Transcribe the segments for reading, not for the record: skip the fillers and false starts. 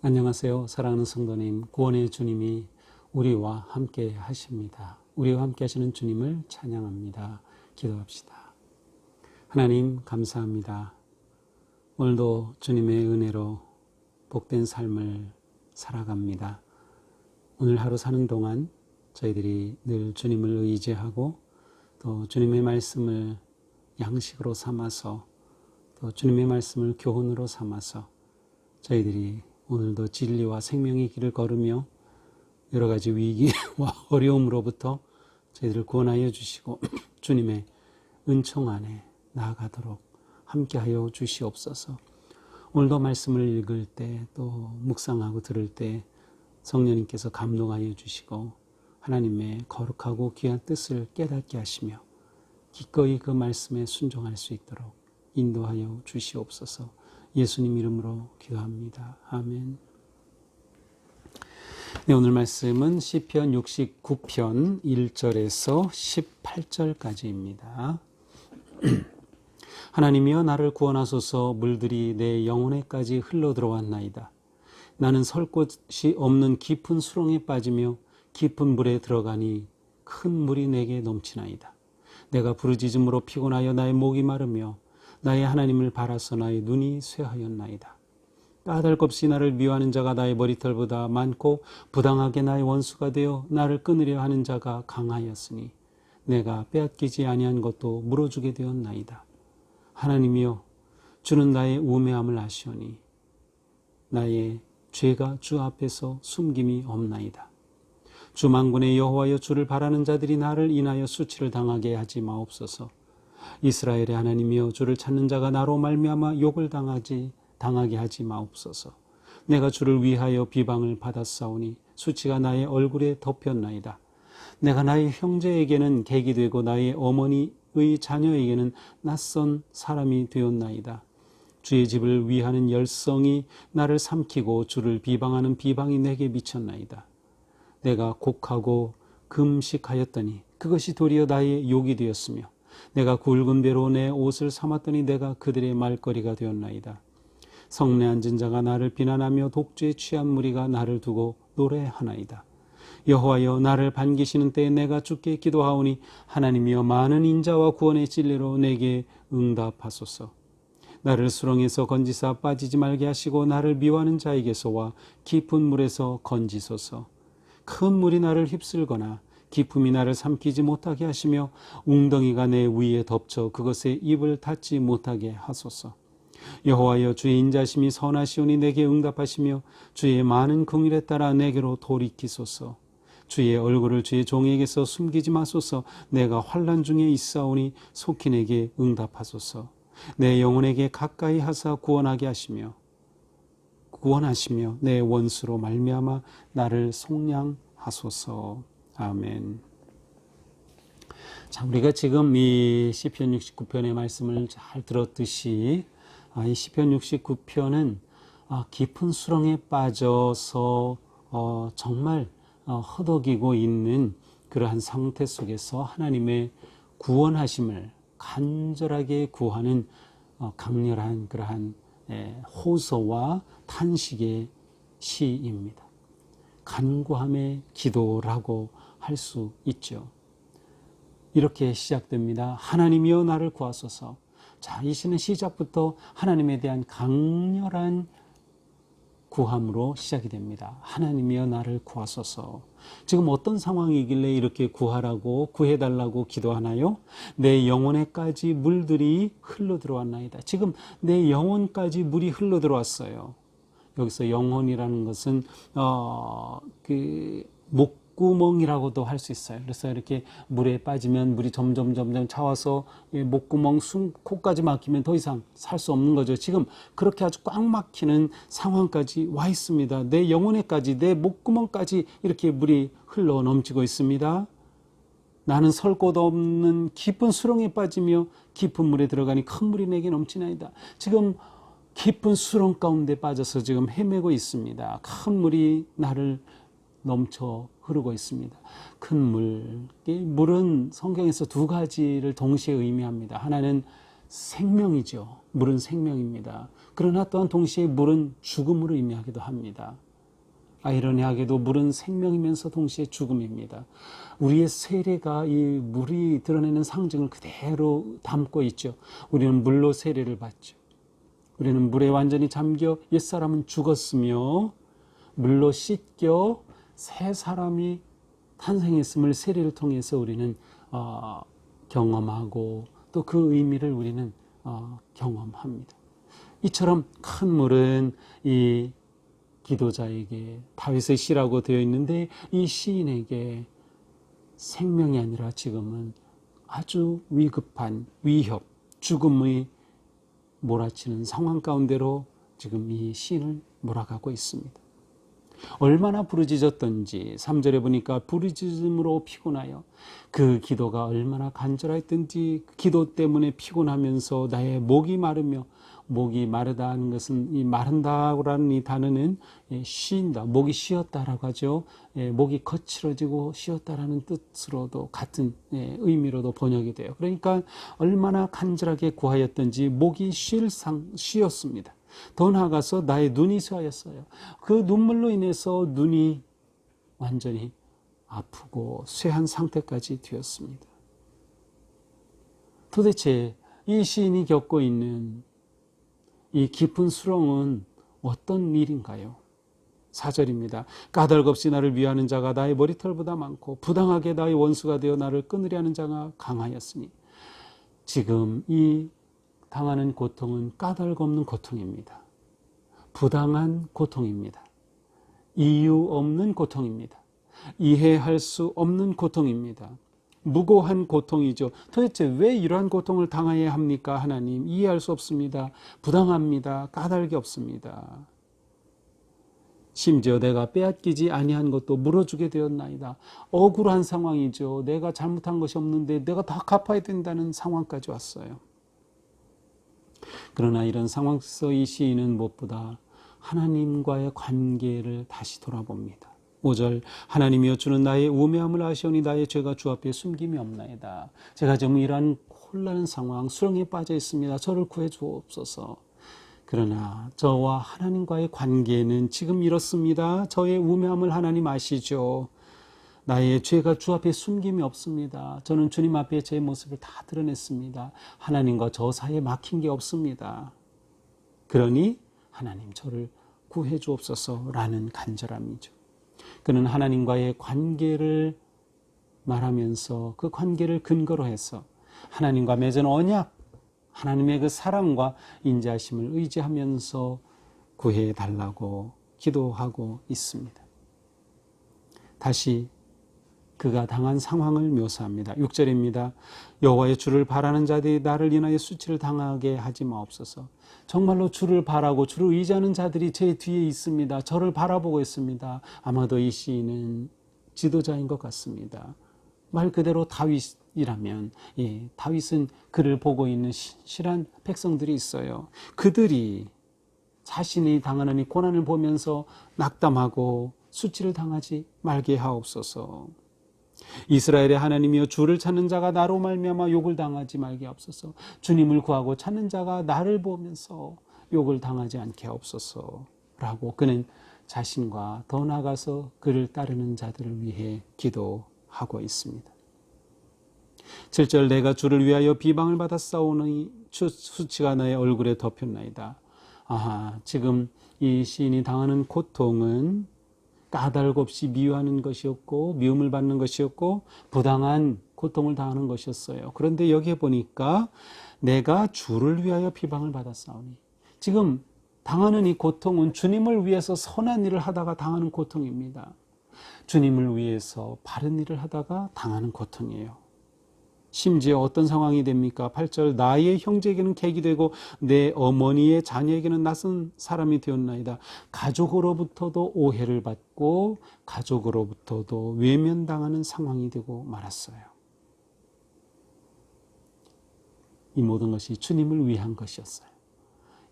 안녕하세요. 사랑하는 성도님, 구원의 주님이 우리와 함께 하십니다. 우리와 함께 하시는 주님을 찬양합니다. 기도합시다. 하나님 감사합니다. 오늘도 주님의 은혜로 복된 삶을 살아갑니다. 오늘 하루 사는 동안 저희들이 늘 주님을 의지하고 또 주님의 말씀을 양식으로 삼아서 또 주님의 말씀을 교훈으로 삼아서 저희들이 오늘도 진리와 생명의 길을 걸으며 여러 가지 위기와 어려움으로부터 저희들을 구원하여 주시고 주님의 은총 안에 나아가도록 함께하여 주시옵소서. 오늘도 말씀을 읽을 때 또 묵상하고 들을 때 성령님께서 감동하여 주시고 하나님의 거룩하고 귀한 뜻을 깨닫게 하시며 기꺼이 그 말씀에 순종할 수 있도록 인도하여 주시옵소서. 예수님 이름으로 기도합니다. 아멘. 네, 오늘 말씀은 시편 69편 1절에서 18절까지입니다. 하나님이여 나를 구원하소서. 물들이 내 영혼에까지 흘러들어왔나이다. 나는 설 곳이 없는 깊은 수렁에 빠지며 깊은 물에 들어가니 큰 물이 내게 넘치나이다. 내가 부르짖음으로 피곤하여 나의 목이 마르며 나의 하나님을 바라서 나의 눈이 쇠하였나이다. 까닭없이 나를 미워하는 자가 나의 머리털보다 많고 부당하게 나의 원수가 되어 나를 끊으려 하는 자가 강하였으니 내가 빼앗기지 아니한 것도 물어주게 되었나이다. 하나님이여 주는 나의 우매함을 아시오니 나의 죄가 주 앞에서 숨김이 없나이다. 주 만군의 여호와여 주를 바라는 자들이 나를 인하여 수치를 당하게 하지 마옵소서. 이스라엘의 하나님이여 주를 찾는 자가 나로 말미암아 욕을 당하게 하지 마옵소서. 내가 주를 위하여 비방을 받았사오니 수치가 나의 얼굴에 덮였나이다. 내가 나의 형제에게는 객이 되고 나의 어머니의 자녀에게는 낯선 사람이 되었나이다. 주의 집을 위하는 열성이 나를 삼키고 주를 비방하는 비방이 내게 미쳤나이다. 내가 곡하고 금식하였더니 그것이 도리어 나의 욕이 되었으며 내가 굵은 배로 내 옷을 삼았더니 내가 그들의 말거리가 되었나이다. 성내 앉은 자가 나를 비난하며 독주에 취한 무리가 나를 두고 노래하나이다. 여호와여 나를 반기시는 때에 내가 주께 기도하오니 하나님이여 많은 인자와 구원의 진리로 내게 응답하소서. 나를 수렁에서 건지사 빠지지 말게 하시고 나를 미워하는 자에게서와 깊은 물에서 건지소서. 큰 물이 나를 휩쓸거나 깊음이 나를 삼키지 못하게 하시며 웅덩이가 내 위에 덮쳐 그것에 입을 닫지 못하게 하소서. 여호와여 주의 인자심이 선하시오니 내게 응답하시며 주의 많은 긍휼에 따라 내게로 돌이키소서. 주의 얼굴을 주의 종에게서 숨기지 마소서. 내가 환난 중에 있사오니 속히 내게 응답하소서. 내 영혼에게 가까이 하사 구원하시며 내 원수로 말미암아 나를 속량하소서. 아멘. 자, 우리가 지금 이 시편 69편의 말씀을 잘 들었듯이 이 시편 69편은 깊은 수렁에 빠져서 정말 허덕이고 있는 그러한 상태 속에서 하나님의 구원하심을 간절하게 구하는 강렬한 그러한 호소와 탄식의 시입니다. 간구함의 기도라고 할 수 있죠. 이렇게 시작됩니다. 하나님이여 나를 구하소서. 자, 이 시는 시작부터 하나님에 대한 강렬한 구함으로 시작이 됩니다. 하나님이여 나를 구하소서. 지금 어떤 상황이길래 이렇게 구하라고 구해달라고 기도하나요? 내 영혼에까지 물들이 흘러들어왔나이다. 지금 내 영혼까지 물이 흘러들어왔어요. 여기서 영혼이라는 것은 목구멍이라고도 할 수 있어요. 그래서 이렇게 물에 빠지면 물이 점점 차와서 목구멍, 코까지 막히면 더 이상 살 수 없는 거죠. 지금 그렇게 아주 꽉 막히는 상황까지 와 있습니다. 내 영혼에까지, 내 목구멍까지 이렇게 물이 흘러 넘치고 있습니다. 나는 설 곳 없는 깊은 수렁에 빠지며 깊은 물에 들어가니 큰 물이 내게 넘치나이다. 지금 깊은 수렁 가운데 빠져서 지금 헤매고 있습니다. 큰 물이 나를 넘쳐 흐르고 있습니다. 큰 물. 물은 성경에서 두 가지를 동시에 의미합니다. 하나는 생명이죠. 물은 생명입니다. 그러나 또한 동시에 물은 죽음을 의미하기도 합니다. 아이러니하게도 물은 생명이면서 동시에 죽음입니다. 우리의 세례가 이 물이 드러내는 상징을 그대로 담고 있죠. 우리는 물로 세례를 받죠. 우리는 물에 완전히 잠겨 옛사람은 죽었으며 물로 씻겨 새 사람이 탄생했음을 세례를 통해서 우리는 경험하고 또 그 의미를 우리는 경험합니다. 이처럼 큰 물은 이 기도자에게 다윗의 시라고 되어 있는데 이 시인에게 생명이 아니라 지금은 아주 위급한 위협, 죽음의 몰아치는 상황 가운데로 지금 이 시인을 몰아가고 있습니다. 얼마나 부르짖었던지 3절에 보니까 부르짖음으로 피곤하여 그 기도가 얼마나 간절했던지 기도 때문에 피곤하면서 나의 목이 마르며 목이 마르다는 것은 이 마른다라는 이 단어는 쉰다, 목이 쉬었다라고 하죠. 목이 거칠어지고 쉬었다라는 뜻으로도 같은 의미로도 번역이 돼요. 그러니까 얼마나 간절하게 구하였던지 목이 쉬었습니다. 더 나아가서 나의 눈이 쇠하였어요. 그 눈물로 인해서 눈이 완전히 아프고 쇠한 상태까지 되었습니다. 도대체 이 시인이 겪고 있는 이 깊은 수렁은 어떤 일인가요? 4절입니다. 까닭없이 나를 위하는 자가 나의 머리털보다 많고 부당하게 나의 원수가 되어 나를 끊으려 하는 자가 강하였으니 지금 이 당하는 고통은 까닭 없는 고통입니다. 부당한 고통입니다. 이유 없는 고통입니다. 이해할 수 없는 고통입니다. 무고한 고통이죠. 도대체 왜 이러한 고통을 당해야 합니까? 하나님, 이해할 수 없습니다. 부당합니다. 까닭이 없습니다. 심지어 내가 빼앗기지 아니한 것도 물어주게 되었나이다. 억울한 상황이죠. 내가 잘못한 것이 없는데 내가 다 갚아야 된다는 상황까지 왔어요. 그러나 이런 상황 속에서 이 시인은 무엇보다 하나님과의 관계를 다시 돌아봅니다. 5절 하나님이여 주는 나의 우매함을 아시오니 나의 죄가 주 앞에 숨김이 없나이다. 제가 지금 이러한 혼란한 상황 수렁에 빠져 있습니다. 저를 구해 주옵소서. 그러나 저와 하나님과의 관계는 지금 이렇습니다. 저의 우매함을 하나님 아시죠. 나의 죄가 주 앞에 숨김이 없습니다. 저는 주님 앞에 제 모습을 다 드러냈습니다. 하나님과 저 사이에 막힌 게 없습니다. 그러니 하나님 저를 구해 주옵소서라는 간절함이죠. 그는 하나님과의 관계를 말하면서 그 관계를 근거로 해서 하나님과 맺은 언약, 하나님의 그 사랑과 인자하심을 의지하면서 구해 달라고 기도하고 있습니다. 다시 그가 당한 상황을 묘사합니다. 6절입니다. 여호와의 주를 바라는 자들이 나를 인하여 수치를 당하게 하지 마옵소서. 정말로 주를 바라고 주를 의지하는 자들이 제 뒤에 있습니다. 저를 바라보고 있습니다. 아마도 이 시인은 지도자인 것 같습니다. 말 그대로 다윗이라면 다윗은 그를 보고 있는 신실한 백성들이 있어요. 그들이 자신이 당하는 이 고난을 보면서 낙담하고 수치를 당하지 말게 하옵소서. 이스라엘의 하나님이여 주를 찾는 자가 나로 말미암아 욕을 당하지 말게 하옵소서. 주님을 구하고 찾는 자가 나를 보면서 욕을 당하지 않게 하옵소서 라고 그는 자신과 더 나아가서 그를 따르는 자들을 위해 기도하고 있습니다. 7절 내가 주를 위하여 비방을 받았사오니 수치가 나의 얼굴에 덮였나이다. 지금 이 시인이 당하는 고통은 까닭 없이 미워하는 것이었고 미움을 받는 것이었고 부당한 고통을 당하는 것이었어요. 그런데 여기에 보니까 내가 주를 위하여 비방을 받았사오니 지금 당하는 이 고통은 주님을 위해서 선한 일을 하다가 당하는 고통입니다. 주님을 위해서 바른 일을 하다가 당하는 고통이에요. 심지어 어떤 상황이 됩니까? 8절 나의 형제에게는 객이 되고 내 어머니의 자녀에게는 낯선 사람이 되었나이다. 가족으로부터도 오해를 받고 가족으로부터도 외면당하는 상황이 되고 말았어요. 이 모든 것이 주님을 위한 것이었어요.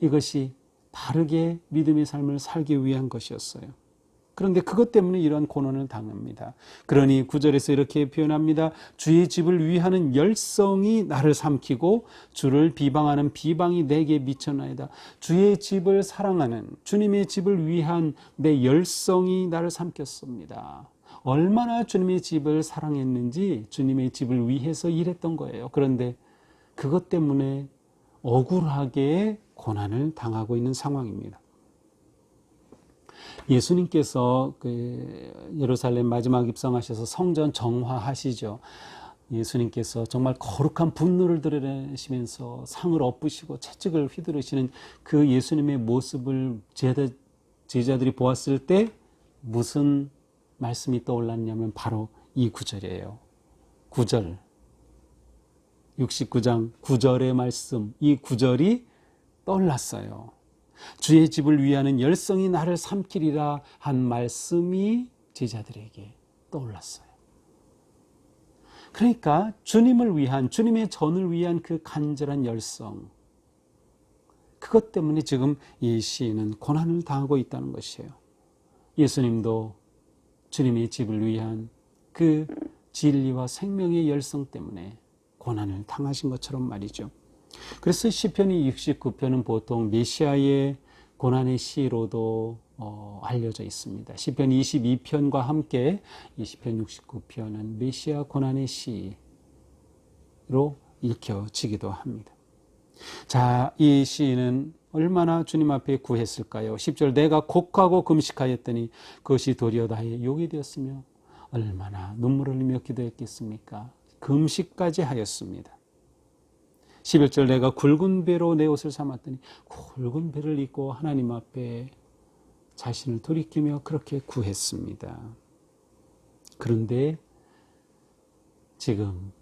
이것이 바르게 믿음의 삶을 살기 위한 것이었어요. 그런데 그것 때문에 이런 고난을 당합니다. 그러니 9절에서 이렇게 표현합니다. 주의 집을 위하는 열성이 나를 삼키고 주를 비방하는 비방이 내게 미쳤나이다. 주의 집을 사랑하는 주님의 집을 위한 내 열성이 나를 삼켰습니다. 얼마나 주님의 집을 사랑했는지 주님의 집을 위해서 일했던 거예요. 그런데 그것 때문에 억울하게 고난을 당하고 있는 상황입니다. 예수님께서 예루살렘 마지막 입성하셔서 성전 정화하시죠. 예수님께서 정말 거룩한 분노를 드러내시면서 상을 엎으시고 채찍을 휘두르시는 그 예수님의 모습을 제자들이 보았을 때 무슨 말씀이 떠올랐냐면 바로 이 구절이에요. 9절, 69장 9절의 말씀, 이 구절이 떠올랐어요. 주의 집을 위하는 열성이 나를 삼키리라 한 말씀이 제자들에게 떠올랐어요. 그러니까 주님을 위한, 주님의 전을 위한 그 간절한 열성, 그것 때문에 지금 이 시인은 고난을 당하고 있다는 것이에요. 예수님도 주님의 집을 위한 그 진리와 생명의 열성 때문에 고난을 당하신 것처럼 말이죠. 그래서 시편이 69편은 보통 메시아의 고난의 시로도 알려져 있습니다. 시편 22편과 함께 이 시편 69편은 메시아 고난의 시로 읽혀지기도 합니다. 자, 이 시인은 얼마나 주님 앞에 구했을까요? 10절 내가 곡하고 금식하였더니 그것이 도리어 나의 욕이 되었으며 얼마나 눈물을 흘리며 기도했겠습니까? 금식까지 하였습니다. 11절 내가 굵은 배로 내 옷을 삼았더니 굵은 배를 입고 하나님 앞에 자신을 돌이키며 그렇게 구했습니다. 그런데 지금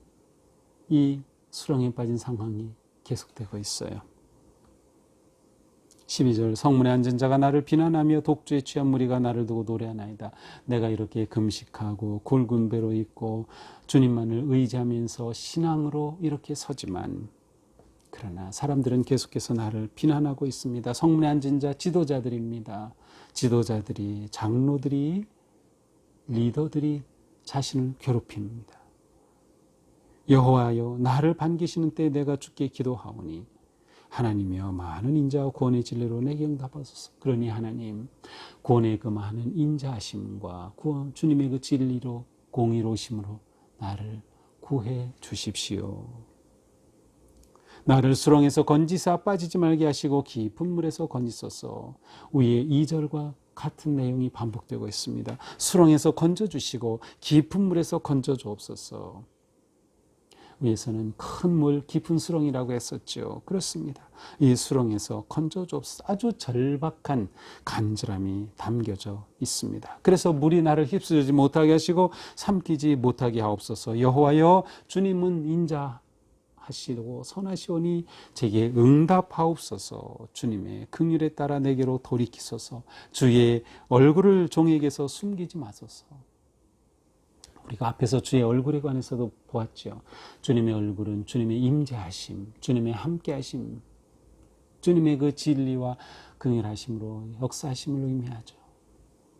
이 수렁에 빠진 상황이 계속되고 있어요. 12절 성문에 앉은 자가 나를 비난하며 독주에 취한 무리가 나를 두고 노래하나이다. 내가 이렇게 금식하고 굵은 배로 입고 주님만을 의지하면서 신앙으로 이렇게 서지만 그러나 사람들은 계속해서 나를 비난하고 있습니다. 성문에 앉은 자 지도자들입니다. 지도자들이, 장로들이, 리더들이 자신을 괴롭힙니다. 여호와여 나를 반기시는 때 내가 주께 기도하오니 하나님이여 많은 인자와 구원의 진리로 내게 응답하소서. 그러니 하나님 구원의 그 많은 인자하심과 구원 주님의 그 진리로 공의로우심으로 나를 구해 주십시오. 나를 수렁에서 건지사 빠지지 말게 하시고 깊은 물에서 건지소서. 위에 2절과 같은 내용이 반복되고 있습니다. 수렁에서 건져주시고 깊은 물에서 건져주옵소서. 위에서는 큰 물 깊은 수렁이라고 했었죠. 그렇습니다. 이 수렁에서 건져주옵소서. 아주 절박한 간절함이 담겨져 있습니다. 그래서 물이 나를 휩쓸지 못하게 하시고 삼키지 못하게 하옵소서. 여호와여 주님은 인자하시고 선하시오니 제게 응답하옵소서. 주님의 긍휼에 따라 내게로 돌이키소서. 주의 얼굴을 종에게서 숨기지 마소서. 우리가 앞에서 주의 얼굴에 관해서도 보았죠. 주님의 얼굴은 주님의 임재하심, 주님의 함께하심, 주님의 그 진리와 긍휼하심으로 역사하심을 의미하죠.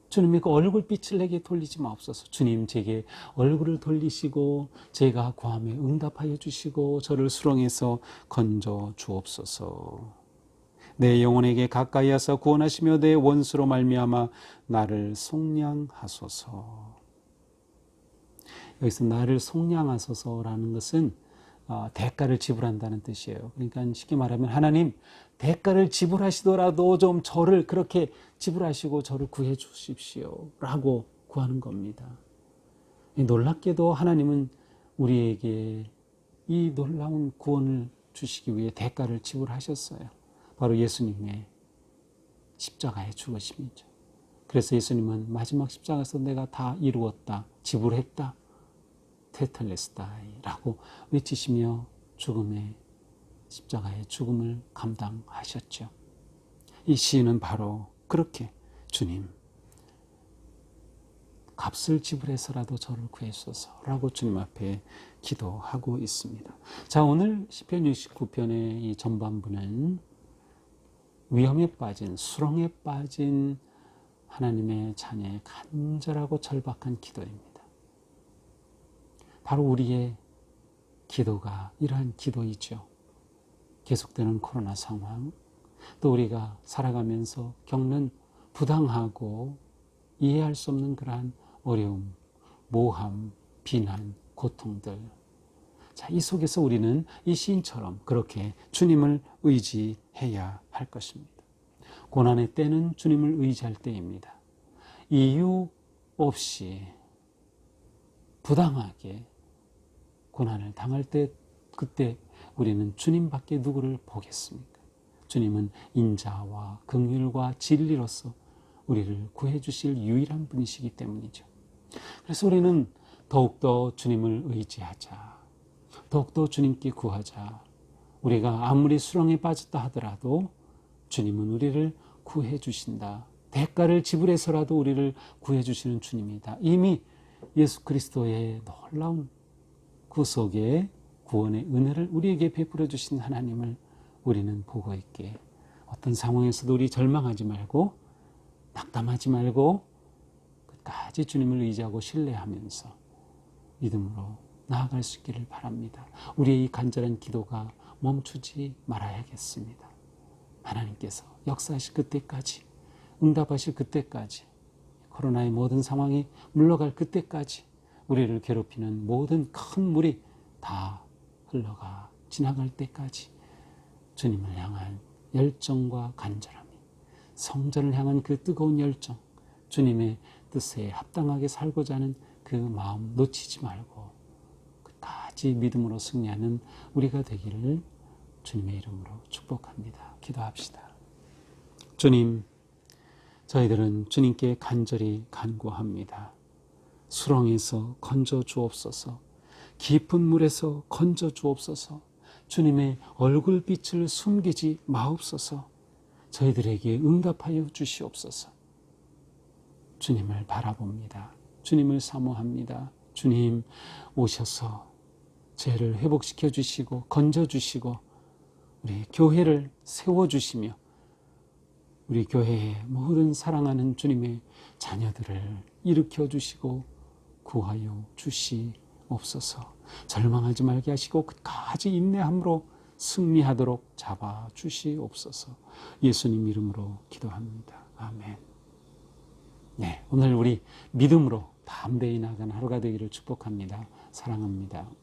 주님의 그 얼굴빛을 내게 돌리지 마옵소서. 주님 제게 얼굴을 돌리시고 제가 구함에 응답하여 주시고 저를 수렁에서 건져 주옵소서. 내 영혼에게 가까이 하사 구원하시며 내 원수로 말미암아 나를 속량하소서. 여기서 나를 속량하소서라는 것은 대가를 지불한다는 뜻이에요. 그러니까 쉽게 말하면 하나님 대가를 지불하시더라도 좀 저를 그렇게 지불하시고 저를 구해 주십시오 라고 구하는 겁니다. 놀랍게도 하나님은 우리에게 이 놀라운 구원을 주시기 위해 대가를 지불하셨어요. 바로 예수님의 십자가의 죽으심이죠. 그래서 예수님은 마지막 십자가에서 내가 다 이루었다, 지불했다, 테텔레스타이라고 외치시며 죽음의 십자가의 죽음을 감당하셨죠. 이 시인은 바로 그렇게 주님 값을 지불해서라도 저를 구해주소서라고 주님 앞에 기도하고 있습니다. 자, 오늘 시편 69편의 이 전반부는 위험에 빠진, 수렁에 빠진 하나님의 자녀의 간절하고 절박한 기도입니다. 바로 우리의 기도가 이러한 기도이죠. 계속되는 코로나 상황, 또 우리가 살아가면서 겪는 부당하고 이해할 수 없는 그러한 어려움, 모함, 비난, 고통들. 자, 이 속에서 우리는 이 시인처럼 그렇게 주님을 의지해야 할 것입니다. 고난의 때는 주님을 의지할 때입니다. 이유 없이 부당하게 고난을 당할 때 그때 우리는 주님밖에 누구를 보겠습니까? 주님은 인자와 긍휼과 진리로서 우리를 구해 주실 유일한 분이시기 때문이죠. 그래서 우리는 더욱더 주님을 의지하자. 더욱더 주님께 구하자. 우리가 아무리 수렁에 빠졌다 하더라도 주님은 우리를 구해 주신다. 대가를 지불해서라도 우리를 구해 주시는 주님이다. 이미 예수 그리스도의 놀라운 구속의 구원의 은혜를 우리에게 베풀어 주신 하나님을 우리는 보고 있게, 어떤 상황에서도 우리 절망하지 말고 낙담하지 말고 끝까지 주님을 의지하고 신뢰하면서 믿음으로 나아갈 수 있기를 바랍니다. 우리의 이 간절한 기도가 멈추지 말아야겠습니다. 하나님께서 역사하실 그때까지, 응답하실 그때까지, 코로나의 모든 상황이 물러갈 그때까지 우리를 괴롭히는 모든 큰 물이 다 흘러가 지나갈 때까지 주님을 향한 열정과 간절함이, 성전을 향한 그 뜨거운 열정, 주님의 뜻에 합당하게 살고자 하는 그 마음 놓치지 말고 끝까지 믿음으로 승리하는 우리가 되기를 주님의 이름으로 축복합니다. 기도합시다. 주님, 저희들은 주님께 간절히 간구합니다. 수렁에서 건져 주옵소서, 깊은 물에서 건져 주옵소서, 주님의 얼굴빛을 숨기지 마옵소서, 저희들에게 응답하여 주시옵소서. 주님을 바라봅니다. 주님을 사모합니다. 주님 오셔서 죄를 회복시켜 주시고 건져 주시고 우리 교회를 세워주시며 우리 교회의 모든 사랑하는 주님의 자녀들을 일으켜 주시고 구하여 주시옵소서. 절망하지 말게 하시고 끝까지 인내함으로 승리하도록 잡아 주시옵소서. 예수님 이름으로 기도합니다. 아멘. 네, 오늘 우리 믿음으로 담대히 나아가는 하루가 되기를 축복합니다. 사랑합니다.